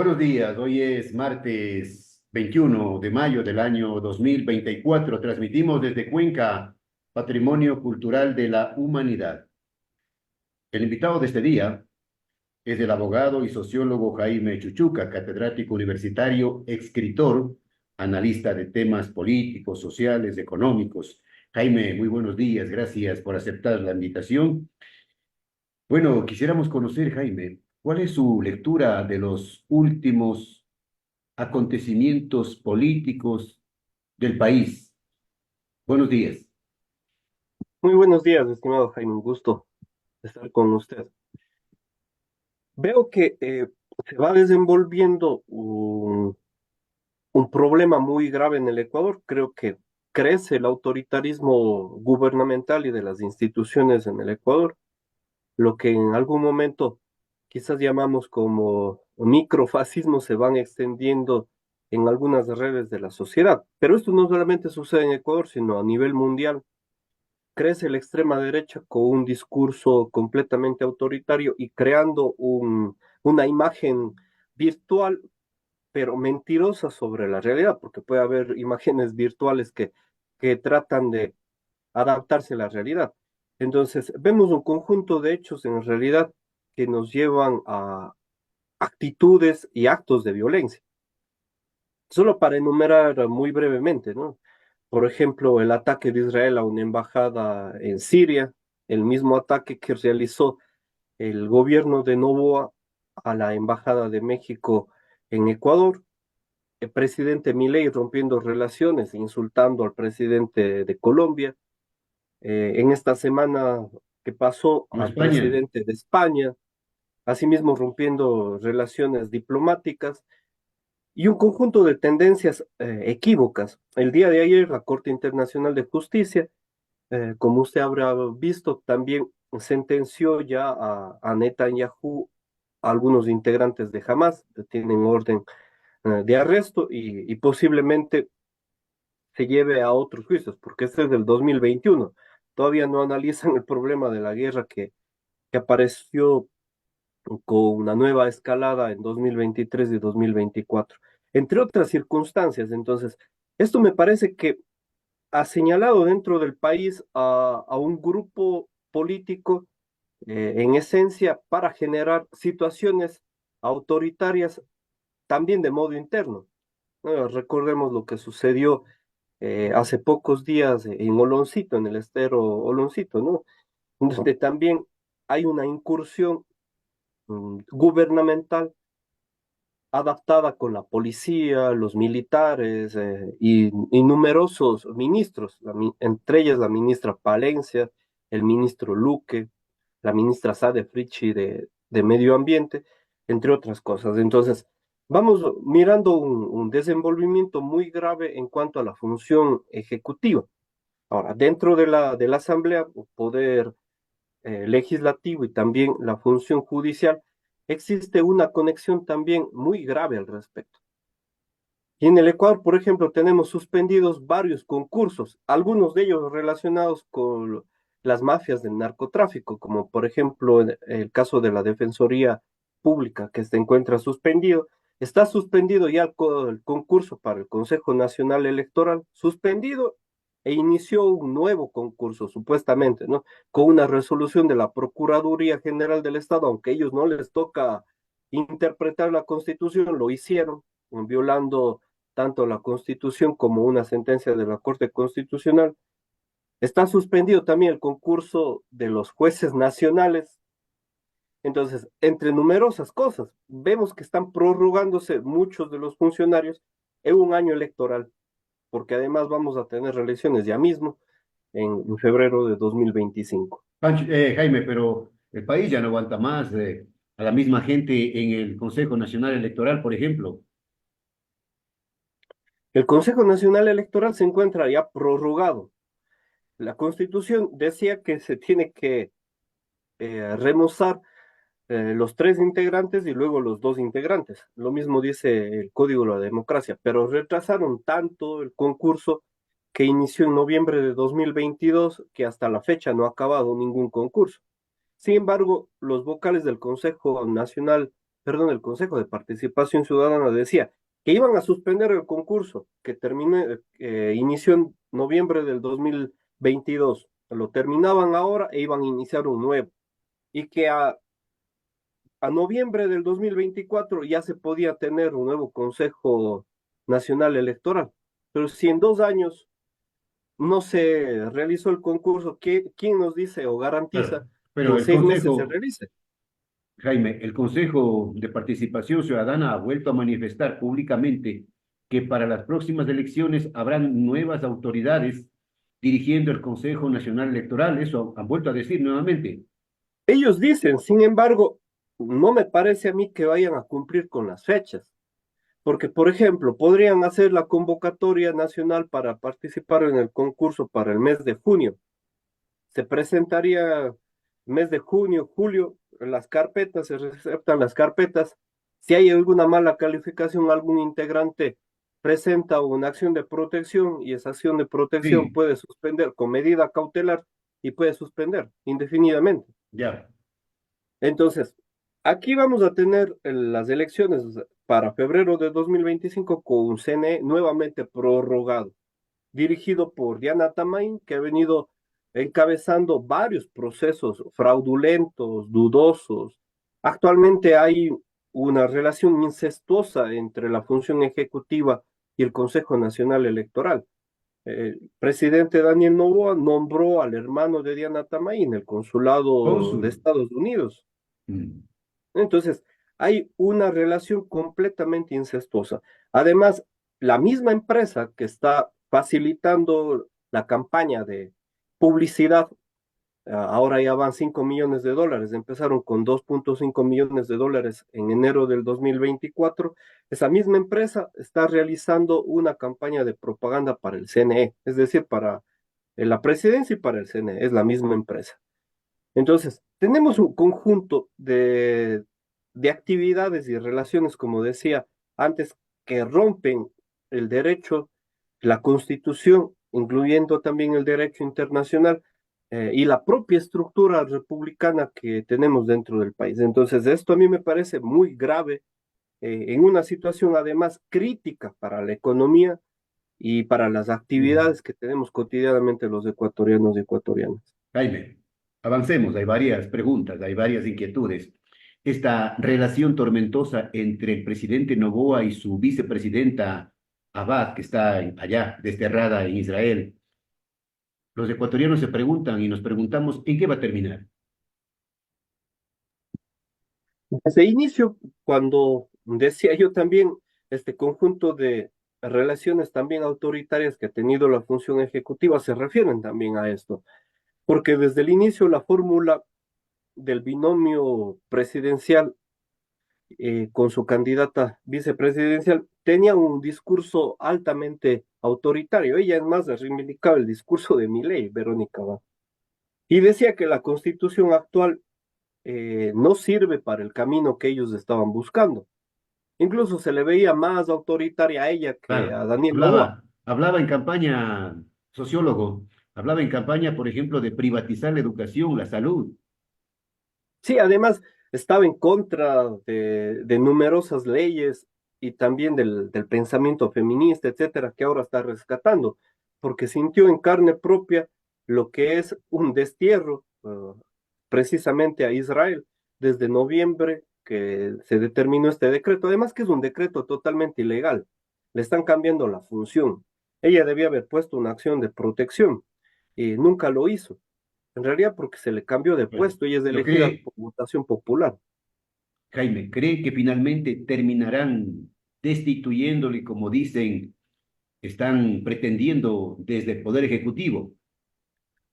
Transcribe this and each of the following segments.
Buenos días, hoy es martes 21 de mayo del año 2024. Transmitimos desde Cuenca, Patrimonio Cultural de la Humanidad. El invitado de este día es el abogado y sociólogo Jaime Chuchuca, catedrático universitario, escritor, analista de temas políticos, sociales, económicos. Jaime, muy buenos días, gracias por aceptar la invitación. Bueno, quisiéramos conocer, Jaime, ¿cuál es su lectura de los últimos acontecimientos políticos del país? Buenos días. Muy buenos días, estimado Jaime, un gusto estar con usted. Veo que se va desenvolviendo un problema muy grave en el Ecuador. Creo que crece el autoritarismo gubernamental y de las instituciones en el Ecuador, lo que en algún momento quizás llamamos como microfascismo se van extendiendo en algunas redes de la sociedad. Pero esto no solamente sucede en Ecuador, sino a nivel mundial. Crece la extrema derecha con un discurso completamente autoritario y creando una imagen virtual, pero mentirosa sobre la realidad, porque puede haber imágenes virtuales que tratan de adaptarse a la realidad. Entonces, vemos un conjunto de hechos en realidad que nos llevan a actitudes y actos de violencia. Solo para enumerar muy brevemente, ¿no? Por ejemplo, el ataque de Israel a una embajada en Siria, el mismo ataque que realizó el gobierno de Noboa a la embajada de México en Ecuador, el presidente Milei rompiendo relaciones, insultando al presidente de Colombia, en esta semana que pasó En al España. presidente de España, asimismo rompiendo relaciones diplomáticas y un conjunto de tendencias equívocas. El día de ayer, la Corte Internacional de Justicia, como usted habrá visto, también sentenció ya a Netanyahu, a algunos integrantes de Hamas, tienen orden de arresto y posiblemente se lleve a otros juicios, porque este es del 2021. Todavía no analizan el problema de la guerra que apareció con una nueva escalada en 2023 y 2024, entre otras circunstancias. Entonces, esto me parece que ha señalado dentro del país a un grupo político, en esencia, para generar situaciones autoritarias también de modo interno. Recordemos lo que sucedió hace pocos días en Oloncito, en el estero Oloncito, ¿no? Donde también hay una incursión gubernamental adaptada con la policía, los militares y numerosos ministros, entre ellas la ministra Palencia, el ministro Luque, la ministra Sade Frichi de Medio Ambiente, entre otras cosas. Entonces, vamos mirando un desenvolvimiento muy grave en cuanto a la función ejecutiva. Ahora, dentro de la Asamblea, o poder legislativo y también la función judicial, existe una conexión también muy grave al respecto. Y en el Ecuador, por ejemplo, tenemos suspendidos varios concursos, algunos de ellos relacionados con las mafias del narcotráfico, como por ejemplo el caso de la Defensoría Pública, que se encuentra suspendido. Está suspendido ya el concurso para el Consejo Nacional Electoral, suspendido, e inició un nuevo concurso, supuestamente, ¿no? Con una resolución de la Procuraduría General del Estado, aunque a ellos no les toca interpretar la Constitución, lo hicieron, violando tanto la Constitución como una sentencia de la Corte Constitucional. Está suspendido también el concurso de los jueces nacionales. Entonces, entre numerosas cosas, vemos que están prorrogándose muchos de los funcionarios en un año electoral, porque además vamos a tener elecciones ya mismo, en febrero de 2025. Jaime, pero el país ya no aguanta más a la misma gente en el Consejo Nacional Electoral, por ejemplo. El Consejo Nacional Electoral se encuentra ya prorrogado. La Constitución decía que se tiene que remozar los tres integrantes y luego los dos integrantes. Lo mismo dice el Código de la Democracia, pero retrasaron tanto el concurso que inició en noviembre de 2022 que hasta la fecha no ha acabado ningún concurso. Sin embargo, los vocales del Consejo Nacional perdón, el Consejo de Participación Ciudadana decía que iban a suspender el concurso que inició en noviembre del 2022. Lo terminaban ahora e iban a iniciar un nuevo. Y que a noviembre del 2024 ya se podía tener un nuevo Consejo Nacional Electoral. Pero si en 2 años no se realizó el concurso, ¿quién nos dice o garantiza Claro. que Pero en el 6 meses se Consejo, realice? Jaime, el Consejo de Participación Ciudadana ha vuelto a manifestar públicamente que para las próximas elecciones habrán nuevas autoridades dirigiendo el Consejo Nacional Electoral. Eso han vuelto a decir nuevamente. Ellos dicen, sin embargo, no me parece a mí que vayan a cumplir con las fechas, porque, por ejemplo, podrían hacer la convocatoria nacional para participar en el concurso para el mes de junio. Se presentaría mes de junio, julio, las carpetas, se receptan las carpetas. Si hay alguna mala calificación, algún integrante presenta una acción de protección y esa acción de protección Sí, puede suspender con medida cautelar y puede suspender indefinidamente. ya. Entonces, aquí vamos a tener las elecciones para febrero de 2025 con un CNE nuevamente prorrogado, dirigido por Diana Tamain, que ha venido encabezando varios procesos fraudulentos, dudosos. Actualmente hay una relación incestuosa entre la función ejecutiva y el Consejo Nacional Electoral. El presidente Daniel Noboa nombró al hermano de Diana Tamay en el consulado de Cónsul. Estados Unidos. Mm. Entonces, hay una relación completamente incestuosa. Además, la misma empresa que está facilitando la campaña de publicidad, ahora ya van $5 millones, empezaron con $2.5 millones en enero del 2024. Esa misma empresa está realizando una campaña de propaganda para el CNE, es decir, para la presidencia y para el CNE, es la misma empresa. Entonces, tenemos un conjunto de actividades y relaciones, como decía antes, que rompen el derecho, la constitución, incluyendo también el derecho internacional y la propia estructura republicana que tenemos dentro del país. Entonces, esto a mí me parece muy grave en una situación además crítica para la economía y para las Mm. actividades que tenemos cotidianamente los ecuatorianos y ecuatorianas. Jaime, avancemos. Hay varias preguntas, hay varias inquietudes. Esta relación tormentosa entre el presidente Noboa y su vicepresidenta Abad, que está allá, desterrada en Israel. Los ecuatorianos se preguntan y nos preguntamos en qué va a terminar. Desde inicio, cuando decía yo también, este conjunto de relaciones también autoritarias que ha tenido la función ejecutiva se refieren también a esto, porque desde el inicio la fórmula del binomio presidencial con su candidata vicepresidencial tenía un discurso altamente autoritario. Ella es más reivindicaba el discurso de Milei, Verónica Va, y decía que la constitución actual no sirve para el camino que ellos estaban buscando. Incluso se le veía más autoritaria a ella que Claro, a Daniel Noboa. hablaba en campaña, sociólogo, hablaba en campaña, por ejemplo, de privatizar la educación, la salud. Sí, además estaba en contra de numerosas leyes y también del pensamiento feminista, etcétera, que ahora está rescatando, porque sintió en carne propia lo que es un destierro precisamente a Israel desde noviembre que se determinó este decreto, además que es un decreto totalmente ilegal, le están cambiando la función. Ella debía haber puesto una acción de protección y nunca lo hizo. En realidad porque se le cambió de Bueno, puesto y es pero elegida cree, por votación popular. Jaime, ¿cree que finalmente terminarán destituyéndole, como dicen, están pretendiendo desde el Poder Ejecutivo?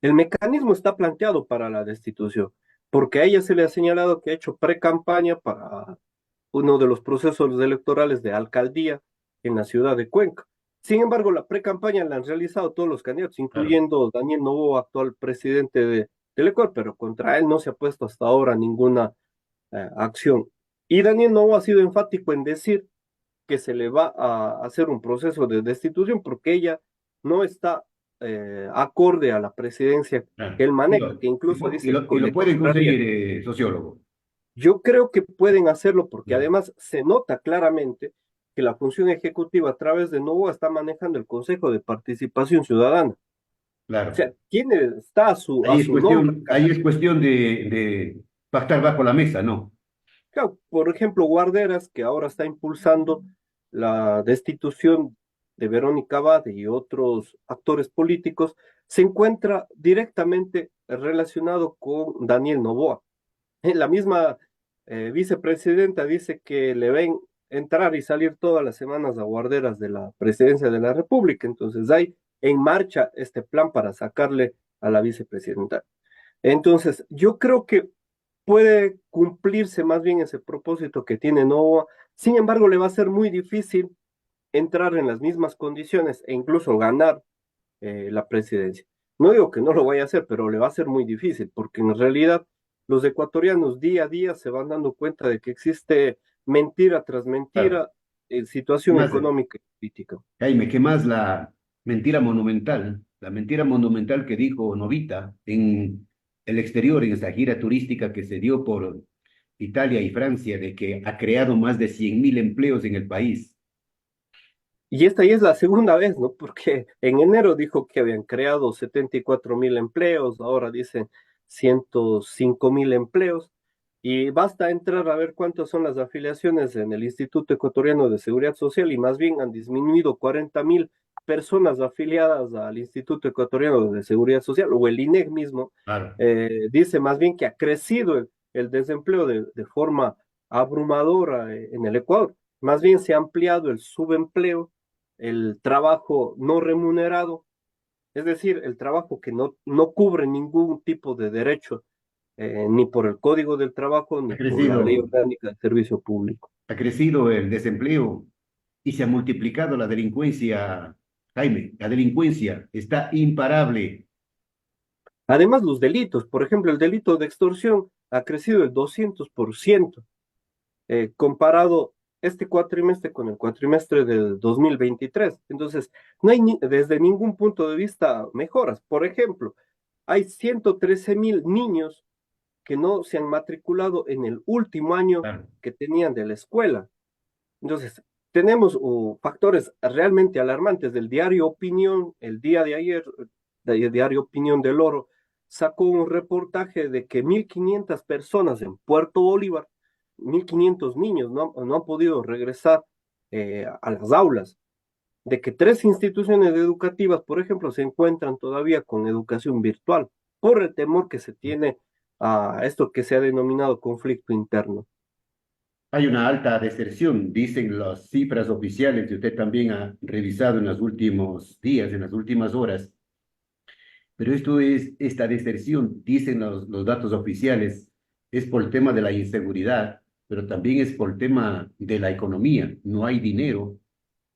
El mecanismo está planteado para la destitución, porque a ella se le ha señalado que ha hecho pre-campaña para uno de los procesos electorales de alcaldía en la ciudad de Cuenca. Sin embargo, la pre-campaña la han realizado todos los candidatos, Claro. incluyendo Daniel Noboa, actual presidente del Ecuador, pero contra él no se ha puesto hasta ahora ninguna acción. Y Daniel Noboa ha sido enfático en decir que se le va a hacer un proceso de destitución porque ella no está acorde a la presidencia que Claro. él maneja, Digo, que incluso dice y que lo le pueden contraría. conseguir, sociólogo. Yo creo que pueden hacerlo porque Ya, además se nota claramente que la función ejecutiva a través de Novoa está manejando el Consejo de Participación Ciudadana. O claro. sea, está a su nombre Ahí acá. es cuestión de pactar bajo la mesa, ¿no? Claro, por ejemplo, Guarderas, que ahora está impulsando la destitución de Verónica Abad y otros actores políticos, se encuentra directamente relacionado con Daniel Noboa. La misma vicepresidenta dice que le ven entrar y salir todas las semanas a Guarderas de la presidencia de la República. Entonces hay en marcha este plan para sacarle a la vicepresidenta. Entonces, yo creo que puede cumplirse más bien ese propósito que tiene Novoa. Sin embargo, le va a ser muy difícil entrar en las mismas condiciones e incluso ganar la presidencia. No digo que no lo vaya a hacer, pero le va a ser muy difícil, porque en realidad los ecuatorianos día a día se van dando cuenta de que existe mentira tras Claro. mentira en situación Más, económica y política. Jaime, ¿qué más la mentira monumental que dijo Novita en el exterior, en esa gira turística que se dio por Italia y Francia, de que ha creado más de 100.000 empleos en el país? Y esta ya es la segunda vez, ¿no? Porque en enero dijo que habían creado 74.000 empleos, ahora dicen 105.000 empleos, y basta entrar a ver cuántas son las afiliaciones en el Instituto Ecuatoriano de Seguridad Social y más bien han disminuido 40.000 personas afiliadas al Instituto Ecuatoriano de Seguridad Social o el INEC mismo, Claro. dice más bien que ha crecido el desempleo de forma abrumadora en el Ecuador. Más bien se ha ampliado el subempleo, el trabajo no remunerado, es decir, el trabajo que no cubre ningún tipo de derecho, ni por el Código del Trabajo, Ha ni por la Ley crecido, Orgánica de Servicio Público. ha crecido el desempleo y se ha multiplicado la delincuencia. Jaime, la delincuencia está imparable. Además, los delitos, por ejemplo, el delito de extorsión ha crecido el 200%, comparado este cuatrimestre con el cuatrimestre del 2023. Entonces, no hay desde ningún punto de vista mejoras. Por ejemplo, hay 113.000 niños que no se han matriculado en el último año Claro. que tenían de la escuela. Entonces, tenemos factores realmente alarmantes del diario Opinión. El día de ayer, el diario Opinión del Oro sacó un reportaje de que 1.500 personas en Puerto Bolívar, 1.500 niños no han podido regresar a las aulas, de que 3 instituciones educativas, por ejemplo, se encuentran todavía con educación virtual por el temor que se tiene a esto que se ha denominado conflicto interno. Hay una alta deserción, dicen las cifras oficiales, que usted también ha revisado en los últimos días, en las últimas horas. Pero esta deserción, dicen los datos oficiales, es por el tema de la inseguridad, pero también es por el tema de la economía. No hay dinero.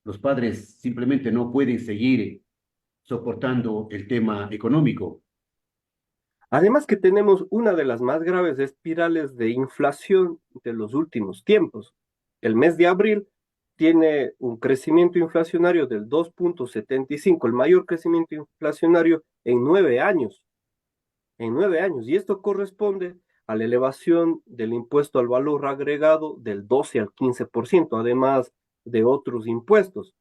Los padres simplemente no pueden seguir soportando el tema económico. Además que tenemos una de las más graves espirales de inflación de los últimos tiempos. El mes de abril tiene un crecimiento inflacionario del 2,75, el mayor crecimiento inflacionario en 9 años, en 9 años. Y esto corresponde a la elevación del impuesto al valor agregado del 12 al 15%, además de otros impuestos.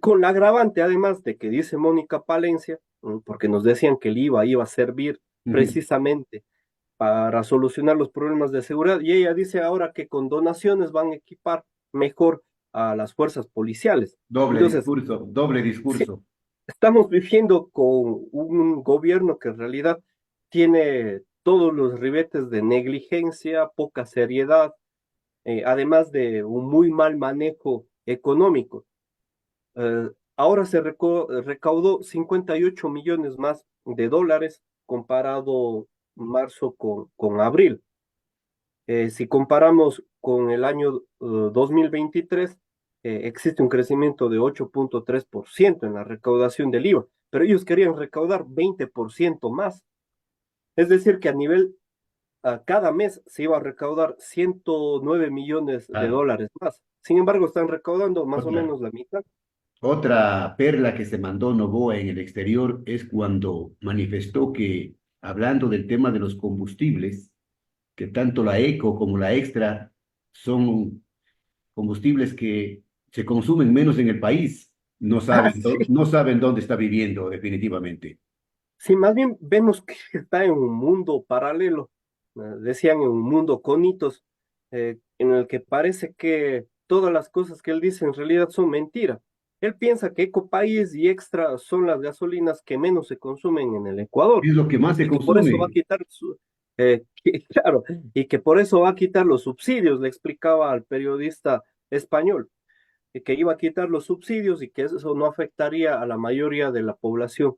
Con la agravante, además de que dice Mónica Palencia, porque nos decían que el IVA iba a servir Ujú. precisamente para solucionar los problemas de seguridad, y ella dice ahora que con donaciones van a equipar mejor a las fuerzas policiales. Entonces, Doble sí, discurso. estamos viviendo con un gobierno que en realidad tiene todos los ribetes de negligencia, poca seriedad, además de un muy mal manejo económico. Ahora se recaudó 58 millones más de dólares comparado marzo con abril. Si comparamos con el año 2023, existe un crecimiento de 8,3% en la recaudación del IVA, pero ellos querían recaudar 20% más. Es decir, que a nivel, a cada mes se iba a recaudar 109 millones de Claro. dólares más. Sin embargo, están recaudando más o Otra, menos la mitad. otra perla que se mandó Novoa en el exterior es cuando manifestó que, hablando del tema de los combustibles, que tanto la eco como la extra son combustibles que se consumen menos en el país. No Ah, saben, sí. no saben dónde está viviendo definitivamente. Sí, más bien vemos que está en un mundo paralelo, decían en un mundo con hitos, en el que parece que todas las cosas que él dice en realidad son mentira. Él piensa que Ecopaís y Extra son las gasolinas que menos se consumen en el Ecuador Es lo que más se y que por eso va a consume. quitar claro, y que por eso va a quitar los subsidios, le explicaba al periodista español que iba a quitar los subsidios y que eso no afectaría a la mayoría de la población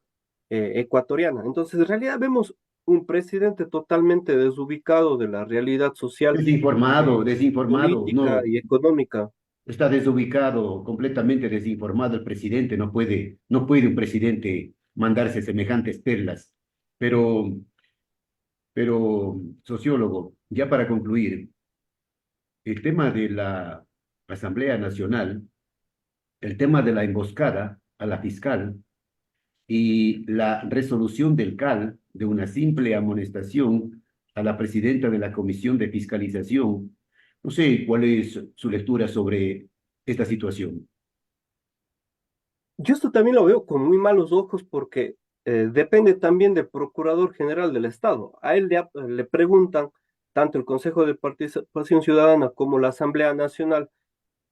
ecuatoriana. Entonces, en realidad vemos un presidente totalmente desubicado de la realidad social, Desinformado, desinformado. política No, y económica. está desubicado, completamente desinformado el presidente. No puede un presidente mandarse semejantes perlas. Pero, pero, sociólogo, ya para concluir, el tema de la Asamblea Nacional, el tema de la emboscada a la fiscal y la resolución del CAL de una simple amonestación a la presidenta de la Comisión de Fiscalización. No sé cuál es su lectura sobre esta situación. Yo esto también lo veo con muy malos ojos porque depende también del Procurador General del Estado. A él le preguntan tanto el Consejo de Participación Ciudadana como la Asamblea Nacional.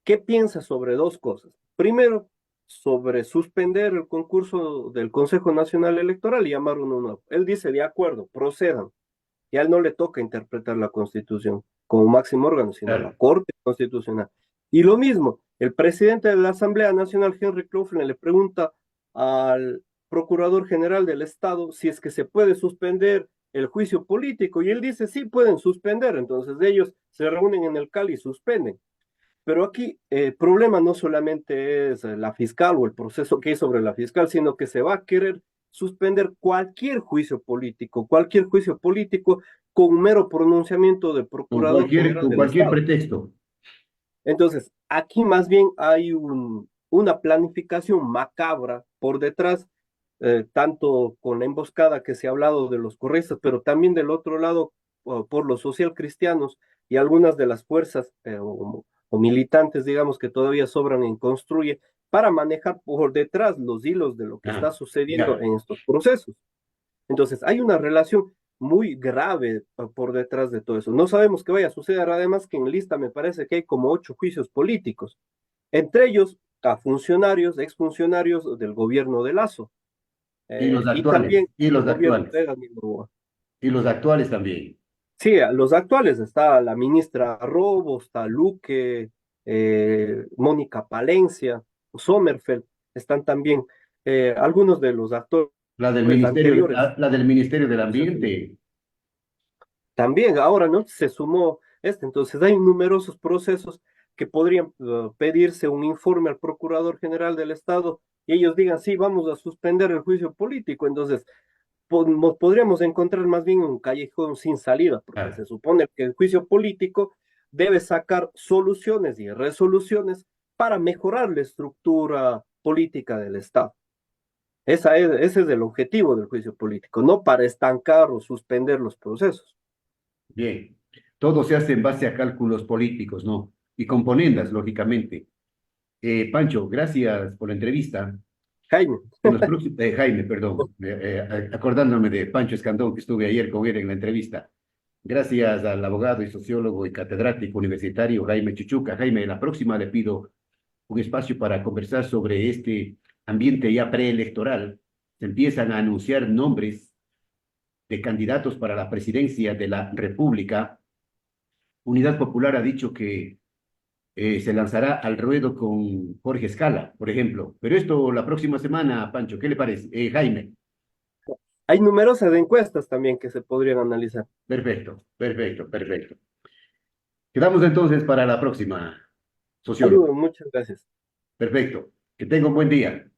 ¿Qué piensa sobre dos cosas? Primero, sobre suspender el concurso del Consejo Nacional Electoral y llamar uno nuevo. Él dice, de acuerdo, procedan. Y a él no le toca interpretar la Constitución como máximo órgano, sino la Claro. Corte Constitucional. Y lo mismo, el presidente de la Asamblea Nacional, Henry Clausen, le pregunta al Procurador General del Estado si es que se puede suspender el juicio político. Y él dice, sí, pueden suspender. Entonces ellos se reúnen en el CAL y suspenden. Pero aquí el problema no solamente es la fiscal o el proceso que hay sobre la fiscal, sino que se va a querer suspender cualquier juicio político con un mero pronunciamiento del Procurador General Con del cualquier Estado. pretexto. Entonces, aquí más bien hay una planificación macabra por detrás, tanto con la emboscada que se ha hablado de los correístas, pero también del otro lado por los social cristianos y algunas de las fuerzas o militantes, digamos, que todavía sobran en Construye, para manejar por detrás los hilos de lo que está Ah, sucediendo ya. en estos procesos. Entonces, hay una relación muy grave por detrás de todo eso. No sabemos qué vaya a suceder, además que en lista me parece que hay como 8 juicios políticos, entre ellos a funcionarios, exfuncionarios del gobierno de Lazo, Y los y también actuales, y el los gobierno actuales, de Daniel Noboa. y los actuales también. Sí, a los actuales está la ministra Robo, está Luque, Mónica Palencia, Sommerfeld, están también algunos de los actores anteriores. La del Ministerio del Procesos. Ambiente. También ahora, ¿no? Se sumó este. Entonces, hay numerosos procesos que podrían pedirse un informe al Procurador General del Estado y ellos digan, sí, vamos a suspender el juicio político. Entonces, podríamos encontrar más bien un callejón sin salida, porque Ah, se supone que el juicio político debe sacar soluciones y resoluciones para mejorar la estructura política del Estado. Ese es el objetivo del juicio político, no para estancar o suspender los procesos. bien. Todo se hace en base a cálculos políticos, ¿no? Y componendas, lógicamente. Pancho, gracias por la entrevista. Jaime, En los próximos, Jaime, perdón, acordándome de Pancho Escandón, que estuve ayer con él en la entrevista. Gracias al abogado y sociólogo y catedrático universitario Jaime Chuchuca. Jaime, la próxima le pido un espacio para conversar sobre este ambiente ya preelectoral. Se empiezan a anunciar nombres de candidatos para la presidencia de la República. Unidad Popular ha dicho que se lanzará al ruedo con Jorge Escala, por ejemplo. Pero esto la próxima semana, Pancho, ¿qué le parece? Jaime, hay numerosas encuestas también que se podrían analizar. perfecto, perfecto, perfecto. Quedamos entonces para la próxima, sociólogo. Saludos, muchas gracias. Perfecto. Que tenga un buen día.